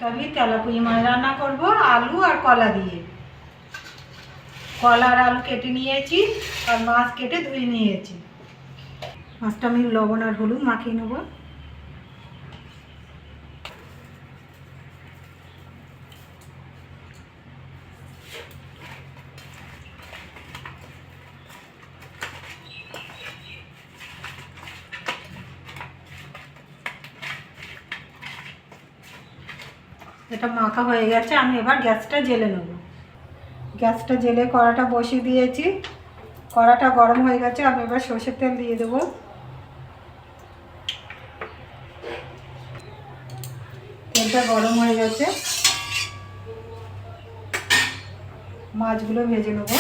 আমি তেলাপুঁই মাছ রান্না করব আলু আর কলা দিয়ে। কলা আর আলু কেটে নিয়েছি আর মাছ কেটে ধুয়ে নিয়েছি। মাছটা আমি লবণ আর হলুদ মাখিয়ে নেব। এটা মাখা হয়ে গেছে, আমি এবার গ্যাসটা জ্বেলে নেব। গ্যাসটা জ্বেলে কড়াটা বসিয়ে দিয়েছি। কড়াটা গরম হয়ে গেছে, আমি এবার সরষের তেল দিয়ে দেবো। তেলটা গরম হয়ে গেছে, মাছগুলো ভেজে নেব।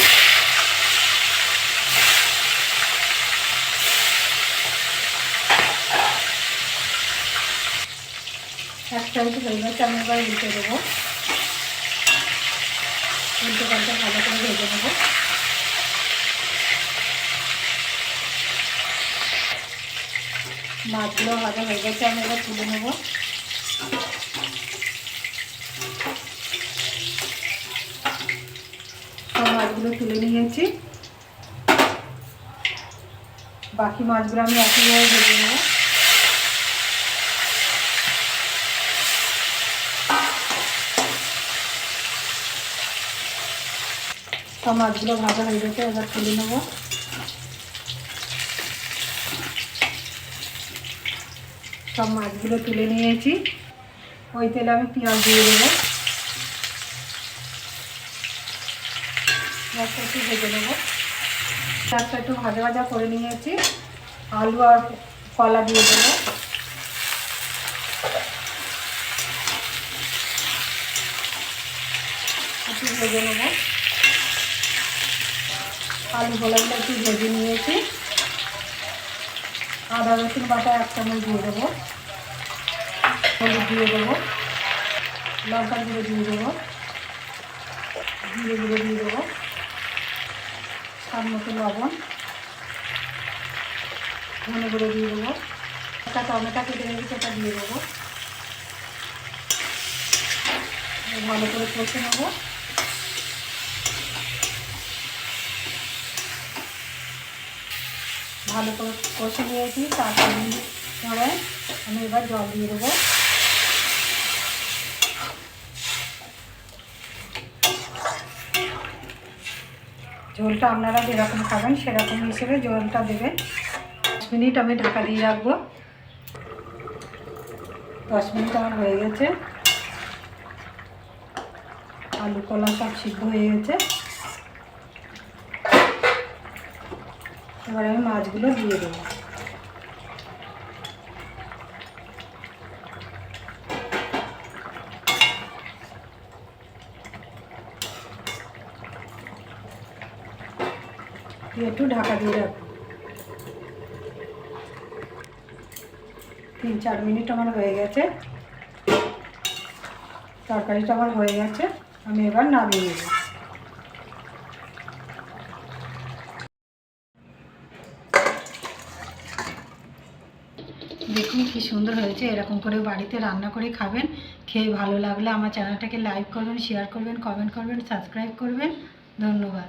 এক সাইড হয়ে গেছে, আমি এবার উল্টে দেবো। উল্টে পাল্টে ভালো করে ভেজে নেব। মাছগুলো ভাজা হয়ে গেছে, আমি এবার তুলে নেব। সব মাছগুলো তুলে নিয়েছি, বাকি মাছগুলো আমি একইভাবে ভেজে নেব। সব মাছগুলো ভাজা হয়ে গেছে, এবার তুলে নেব। সব মাছগুলো তুলে নিয়েছি, ওই তেলে আমি পেঁয়াজ দিয়ে দেবো। পেঁয়াজটা একটু ভেজে নেবো। পেঁয়াজটা একটু ভাজা ভাজা করে নিয়েছি, আলু আর কলা দিয়ে দেবো। একটু ভেজে নেবো। আলু কলাগুলো একটু ভেজে নিয়েছি। আদা রসুন বাটা 1 চামচ দিয়ে দেবো। হলুদ দিয়ে দেবো, লঙ্কা গুঁড়ো দিয়ে দেবো, জিরে গুঁড়ো দিয়ে দেবো, স্বাদ মতো লবণ, ধনে গুঁড়ো দিয়ে দেবো। একটা টমেটো কেটে রেখেছি, সেটা দিয়ে দেবো। ভালো করে কষে নেবো। ভালো করে কষে নিয়েছি, তারপরে আমি এবার জল দিয়ে দেবো। ঝোলটা আপনারা যেরকম খাবেন সেরকম হিসেবে জলটা দেবেন। 10 মিনিট আমি ঢাকা দিয়ে রাখবো। 10 মিনিট আমার হয়ে গেছে, আলু কলা সব সিদ্ধ হয়ে গেছে। এবার আমি মাছগুলো দিয়ে দেবো। একটু ঢাকা দিয়ে রাখবো। 3-4 মিনিট আমার হয়ে গেছে, তরকারিটা আমার হয়ে গেছে, আমি এবার নামিয়ে নেব। দেখুন কি সুন্দর হয়েছে। এরকম করে বাড়িতে রান্না করে খাবেন। খেয়ে ভালো লাগলে আমার চ্যানেলটাকে লাইক করবেন, শেয়ার করবেন, কমেন্ট করবেন, সাবস্ক্রাইব করবেন। ধন্যবাদ।